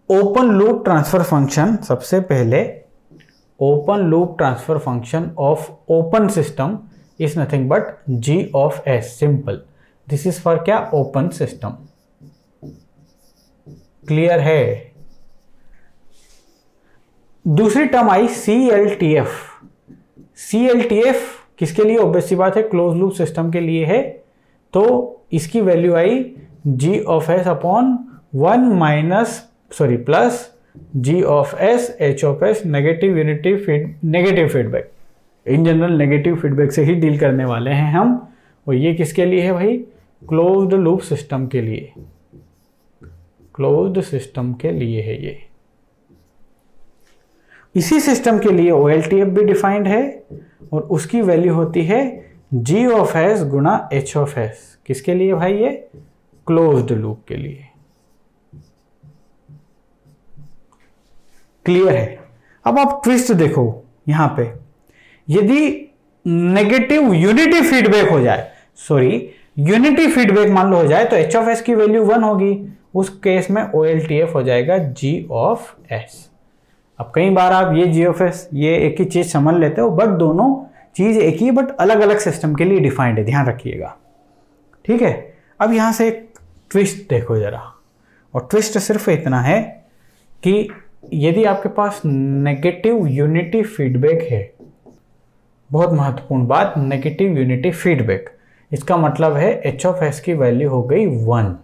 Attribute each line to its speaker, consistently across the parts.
Speaker 1: Open loop transfer function, सबसे पहले open loop transfer function of open system is nothing but g of s, simple. This is for क्या? Open system. Clear है? दूसरी term आई CLTF। CLTF किसके लिए? Obvious सी बात है, close loop system के लिए है। तो इसकी value I g of s upon 1 minus plus g of s h of s, negative feedback. In general negative feedback से ही डील करने वाले हैं हम। और ये किसके लिए है भाई? क्लोज्ड लूप सिस्टम के लिए। क्लोज्ड सिस्टम के लिए है ये। इसी सिस्टम के लिए OLTF भी डिफाइंड है और उसकी वैल्यू होती है g of s Guna h of s। किसके लिए भाई? ये क्लोज्ड लूप के लिए। क्लियर है? अब आप ट्विस्ट देखो यहां पे, यदि नेगेटिव यूनिटी फीडबैक हो जाए, यूनिटी फीडबैक मान लो हो जाए, तो h ऑफ s की वैल्यू 1 होगी। उस केस में OLTF हो जाएगा g ऑफ s। अब कई बार आप ये g ऑफ s ये एक ही चीज समझ लेते हो, बट दोनों चीज एक ही, बट अलग अलग सिस्टम के लिए डिफाइंड है, ध्यान रखिएगा। ठीक है? अब यहां से एक ट्विस्ट देखो जरा, और ट्विस्ट सिर्फ इतना है कि यदि आपके पास नेगेटिव यूनिटी फीडबैक है, बहुत महत्वपूर्ण बात, नेगेटिव यूनिटी फीडबैक, इसका मतलब है h ऑफ s की वैल्यू हो गई 1।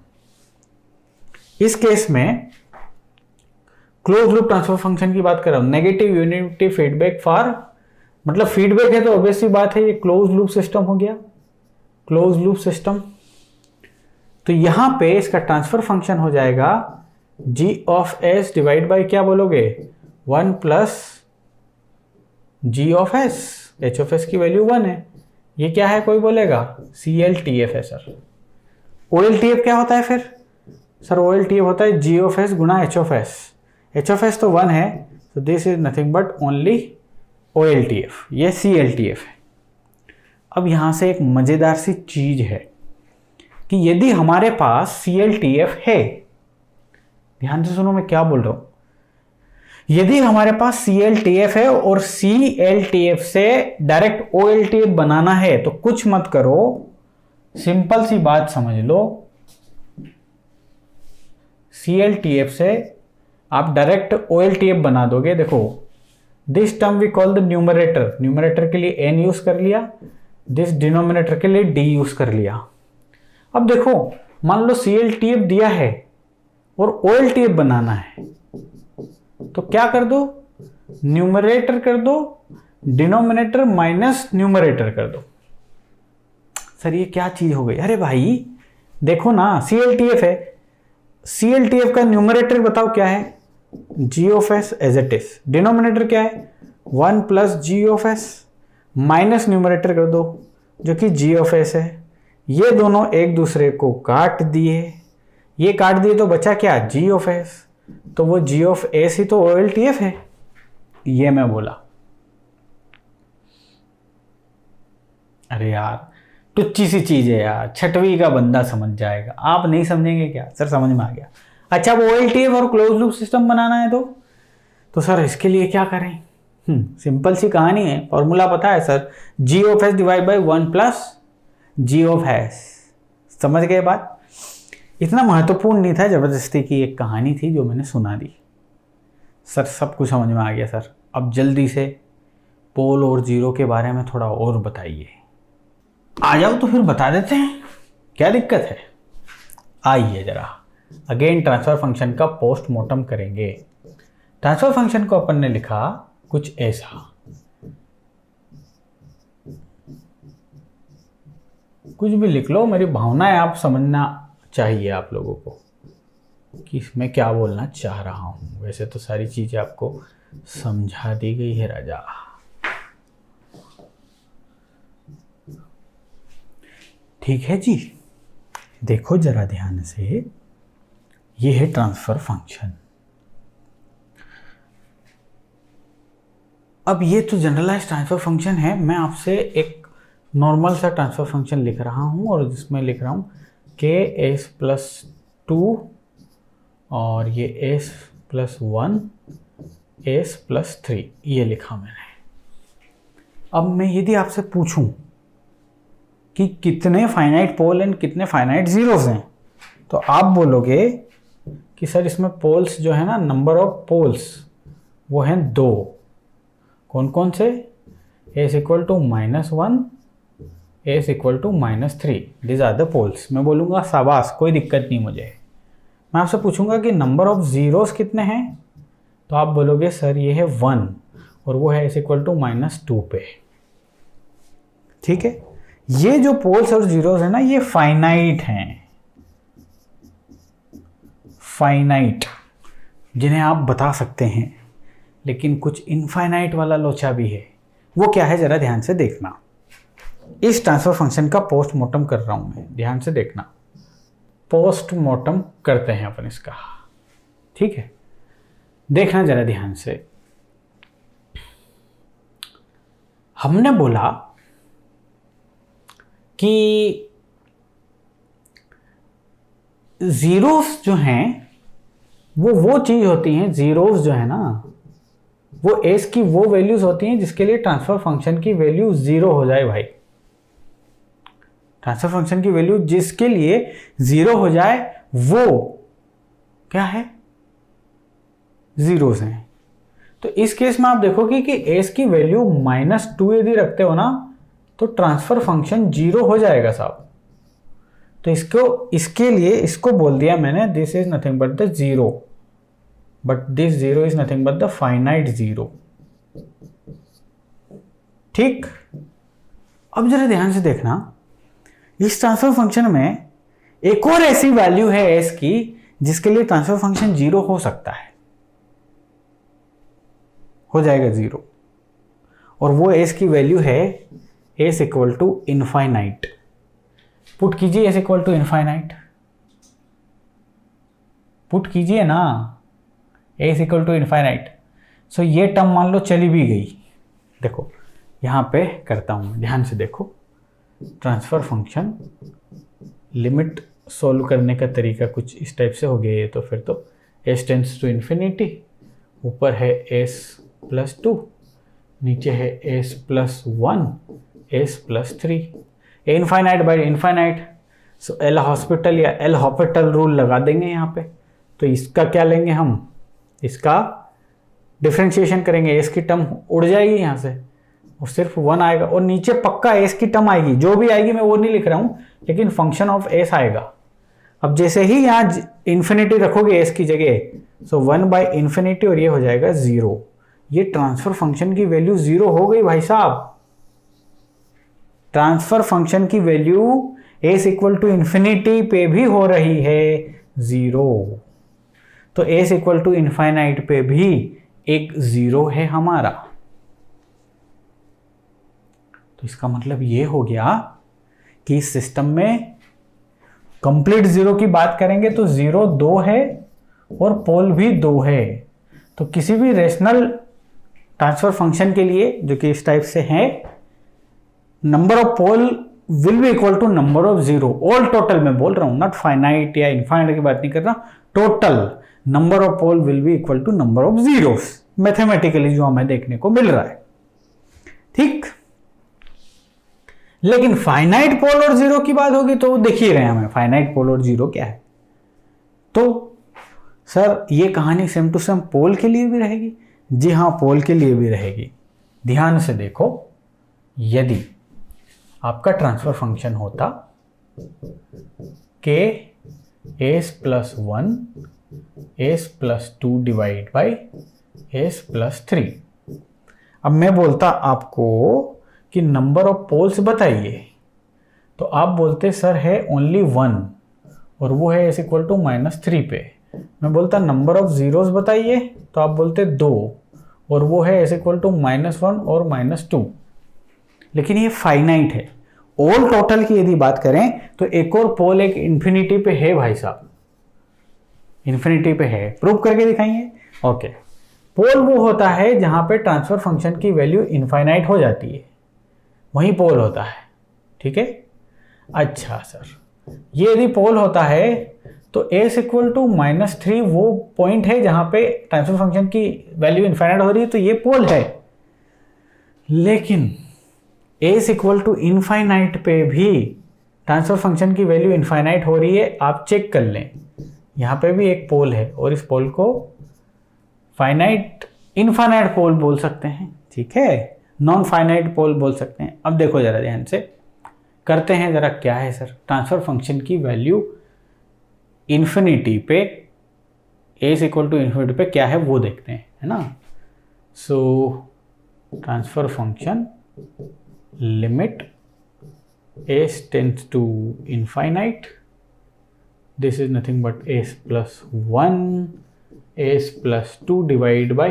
Speaker 1: इस केस में क्लोज लूप ट्रांसफर फंक्शन की बात कर रहा हूं, नेगेटिव यूनिटी फीडबैक फॉर, मतलब फीडबैक है तो ऑब्वियसली बात है ये क्लोज लूप सिस्टम हो गया, क्लोज लूप सिस्टम। तो यहां पे इसका ट्रांसफर फंक्शन हो जाएगा g of s divide by क्या बोलोगे? 1 plus g of s, h of s की वैल्यू 1 है। ये क्या है कोई बोलेगा? CLTF है सर। OLTF क्या होता है फिर? सर OLTF होता है g of s Guna h of s। h of s तो 1 है, तो this is nothing but only OLTF, ये CLTF है। अब यहां से एक मजेदार सी चीज है कि यदि हमारे पास CLTF है, ध्यान से सुनो मैं क्या बोल रहा हूं, यदि हमारे पास CLTF है और CLTF से डायरेक्ट OLTF बनाना है, तो कुछ मत करो, सिंपल सी बात समझ लो, CLTF से आप डायरेक्ट OLTF बना दोगे। देखो, this term we call the numerator, numerator के लिए n यूज कर लिया, दिस डिनोमिनेटर के लिए d यूज कर लिया। अब देखो, मान लो CLTF दिया है और OLTF बनाना है, तो क्या कर दो? न्यूमरेटर कर दो, डिनोमिनेटर माइनस न्यूमरेटर कर दो। सर ये क्या चीज हो गई? अरे भाई देखो ना, CLTF है, CLTF का न्यूमरेटर बताओ क्या है? g of s as it is. Denominator क्या है? 1 plus g of s, minus numerator कर दो जो कि g ऑफ s है। ये दोनों एक दूसरे को काट दिए, ये काट दिए तो बचा क्या? g of s। तो वो g ऑफ s ही तो OLTF है। ये मैं बोला। अरे यार टुच्ची सी चीज है यार, छठवीं का बंदा समझ जाएगा, आप नहीं समझेंगे क्या? सर समझ में आ गया। अच्छा, वो OLTF और क्लोज लूप सिस्टम बनाना है तो सर इसके लिए क्या करें? सिंपल सी कहानी है, फॉर्मूला पता है sir, g of s divide by 1 plus g of s। समझ गए बात? इतना महत्वपूर्ण नहीं था, जबरदस्ती की एक कहानी थी जो मैंने सुना दी। सर सब कुछ समझ में आ गया सर। अब जल्दी से पोल और जीरो के बारे में थोड़ा और बताइए। आ जाओ तो फिर बता देते हैं, क्या दिक्कत है? आइए जरा अगेन ट्रांसफर फंक्शन का पोस्टमार्टम करेंगे। ट्रांसफर फंक्शन को अपन ने लिखा कुछ ऐसा, कुछ भी लिख लो, मेरी भावनाएं आप समझना चाहिए आप लोगों को कि मैं क्या बोलना चाह रहा हूं। वैसे तो सारी चीजें आपको समझा दी गई है राजा। ठीक है जी, देखो जरा ध्यान से, ये है ट्रांसफर फंक्शन। अब ये तो जनरलाइज ट्रांसफर फंक्शन है, मैं आपसे एक नॉर्मल सा ट्रांसफर फंक्शन लिख रहा हूं और जिसमें लिख रहा हूं k s प्लस 2 और ये s +1 एस +3 ये लिखा मैंने। अब मैं यदि आपसे पूछूं कि कितने फाइनाइट पोल एंड कितने फाइनाइट जीरोस हैं, तो आप बोलोगे कि सर इसमें पोल्स जो है ना, नंबर ऑफ पोल्स वो हैं 2। कौन कौन से? S equal to -1, S equal to -3, these are the poles. मैं बोलूँगा शाबाश, कोई दिक्कत नहीं मुझे। मैं आपसे पूछूंगा कि नंबर ऑफ जीरोस कितने हैं, तो आप बोलोगे सर ये है 1 और वो है एस इक्वल टू -2 पे। ठीक है, ये जो पोल्स और जीरोस है ना, ये फाइनाइट हैं, फाइनाइट, जिन्हें आप बता सकते हैं। लेकिन कुछ इनफाइनाइट वाला लोचा भी है। वो क्या है, जरा ध्यान से देखना। इस ट्रांसफर फंक्शन का पोस्टमार्टम कर रहा हूं मैं, ध्यान से देखना। पोस्टमार्टम करते हैं अपन इसका, ठीक है? देखना जरा ध्यान से। हमने बोला कि जीरोस जो हैं वो चीज होती हैं, जीरोस जो है ना वो एस की वो वैल्यूज होती हैं जिसके लिए ट्रांसफर फंक्शन की वैल्यू 0 हो जाए भाई। ट्रांसफर फंक्शन की वैल्यू जिसके लिए 0 हो जाए वो क्या है, जीरोस हैं। तो इस केस में आप देखोगे कि एस की वैल्यू -2 यदि रखते हो ना, तो ट्रांसफर फंक्शन 0 हो जाएगा साहब। तो इसके लिए इसको बोल दिया मैंने, this is nothing but the 0, but this 0 is nothing but the finite 0। ठीक, अब जरा ध्यान से देखना, इस ट्रांसफर फंक्शन में एक और ऐसी वैल्यू है एस की जिसके लिए ट्रांसफर फंक्शन 0 हो सकता है, हो जाएगा 0, और वो एस की वैल्यू है s equal to infinite. Put कीजिए s equal to infinite, put कीजिए ना s equal to infinite. So ये टर्म मान लो चली भी गई। देखो यहां पे करता हूं, ध्यान से देखो। ट्रांसफर फंक्शन लिमिट सोल्व करने का तरीका कुछ इस टाइप से हो गया है। तो फिर तो एस टेंस टू इन्फिनिटी, ऊपर है एस +2, नीचे है s +1, s +3, infinite by infinite. So L Hospital या एल हॉपिटल रूल लगा देंगे यहाँ पे। तो इसका क्या लेंगे हम, इसका डिफरेंशिएशन करेंगे, एस की टर्म उड़ जाएगी यहाँ से और सिर्फ 1 आएगा, और नीचे पक्का एस की टर्म आएगी, जो भी आएगी मैं वो नहीं लिख रहा हूँ, लेकिन फंक्शन ऑफ एस आएगा। अब जैसे ही यहाँ इन्फिनिटी रखोगे एस की जगह, सो 1/∞ और ये हो जाएगा 0। ये ट्रांसफर फंक्शन की वैल्यू 0 हो गई भाई साहब। ट्रांसफर फंक्शन की value S equal to infinity पे भी हो रही है 0, तो एस इक्वल टू इनफाइनाइट पे भी एक 0 है हमारा। तो इसका मतलब ये हो गया कि इस सिस्टम में कंप्लीट 0 की बात करेंगे तो 0 2 है और पोल भी 2 है। तो किसी भी रेशनल ट्रांसफर फंक्शन के लिए जो कि इस टाइप से है, number of pole will be equal to number of 0। All total मैं बोल रहा हूं, नॉट फाइनाइट या इनफाइनाइट की बात नहीं कर रहा, total number of pole will be equal to number of zeros, mathematically जो हमें देखने को मिल रहा है। ठीक, लेकिन फाइनाइट पोल और 0 की बात होगी तो देखिए रहे हमें फाइनाइट पोल और 0 क्या है। तो सर ये कहानी सेम टू सेम पोल के लिए भी रहेगी? जी हाँ, पोल के लिए भी रहेगी। ध्यान से देखो, यदि आपका ट्रांसफर फंक्शन होता के S +1 S +2 divide by S +3। अब मैं बोलता आपको कि नंबर ऑफ पोल्स बताइए, तो आप बोलते सर है ओनली 1 और वो है एस इक्वल टू -3 पे। मैं बोलता नंबर ऑफ जीरोस बताइए, तो आप बोलते 2 और वो है एस इक्वल टू -1 और -2। लेकिन ये फाइनाइट है। ऑल टोटल की यदि बात करें तो एक और पोल एक इन्फिनिटी पे है भाई साहब, इन्फिनिटी पे है। प्रूव करके दिखाएंगे। ओके, पोल वो होता है जहां पे ट्रांसफर फंक्शन की वैल्यू इनफाइनाइट हो जाती है, वही पोल होता है। ठीक है, अच्छा सर, ये यदि पोल होता है तो एस इक्वल टू -3 वो पॉइंट है जहां पे ट्रांसफर फंक्शन की वैल्यू इनफाइनाइट हो रही है, तो ये पोल है। लेकिन एस इक्वल टू इनफाइनाइट पे भी ट्रांसफर फंक्शन की वैल्यू इनफाइनाइट हो रही है। आप चेक कर लें, यहाँ पे भी एक पोल है और इस पोल को फाइनाइट इनफाइनाइट पोल बोल सकते हैं, ठीक है, नॉन फाइनाइट पोल बोल सकते हैं। अब देखो जरा ध्यान से करते हैं जरा, क्या है सर, ट्रांसफर फंक्शन की वैल्यू इन्फिनिटी पे, एस इक्वल टू इन्फिनिटी पे क्या है वो देखते हैं, है ना। सो transfer function limit s tends to infinite, this is nothing but s plus 1, s plus 2 divided by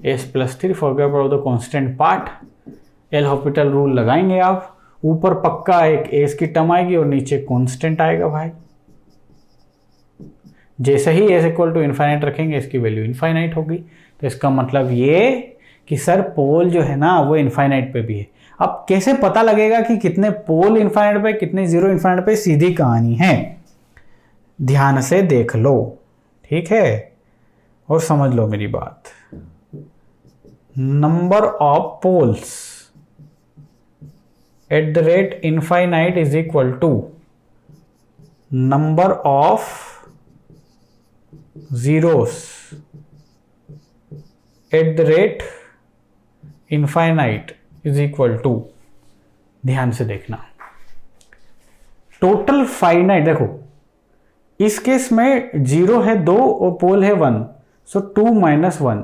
Speaker 1: s plus 3, forget about the constant part, L'Hopital rule लगाएंगे आप, ऊपर पक्का एक s की टर्म आएगी और नीचे कांस्टेंट आएगा भाई। जैसे ही s इक्वल टू इनफाइनाइट रखेंगे इसकी वैल्यू इनफाइनाइट होगी, तो इसका मतलब ये कि सर पोल जो है ना वो इनफाइनाइट पे भी है। अब कैसे पता लगेगा कि कितने पोल इनफाइनाइट पे कितने जीरो इनफाइनाइट पे, सीधी कहानी है, ध्यान से देख लो, ठीक है, और समझ लो मेरी बात। Number of poles at the rate infinite is equal to number of zeros at the rate infinite is equal to, ध्यान से देखना, टोटल फाइनाइट, देखो इस केस में जीरो है 2 और पोल है 1, सो 2 - 1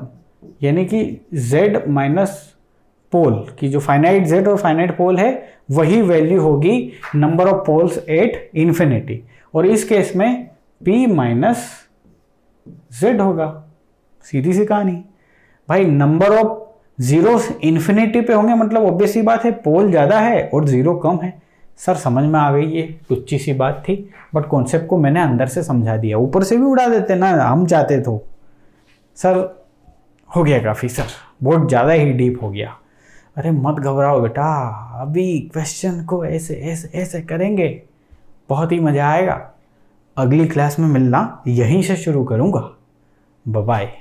Speaker 1: यानी कि z माइनस पोल की जो फाइनाइट z और फाइनाइट पोल है वही वैल्यू होगी number of poles at infinity, और इस केस में p माइनस z होगा। सीधी सी कहानी भाई, नंबर ऑफ जीरो इन्फिनिटी पे होंगे मतलब ऑब्वियस सी बात है पोल ज़्यादा है और जीरो कम है। सर समझ में आ गई, ये टुच्ची सी बात थी, बट कॉन्सेप्ट को मैंने अंदर से समझा दिया, ऊपर से भी उड़ा देते ना हम चाहते तो। सर हो गया काफ़ी सर, बहुत ज़्यादा ही डीप हो गया। अरे मत घबराओ बेटा, अभी क्वेश्चन को ऐसे ऐसे ऐसे करेंगे, बहुत ही मज़ा आएगा। अगली क्लास में मिलना, यहीं से शुरू करूँगा। Bye bye.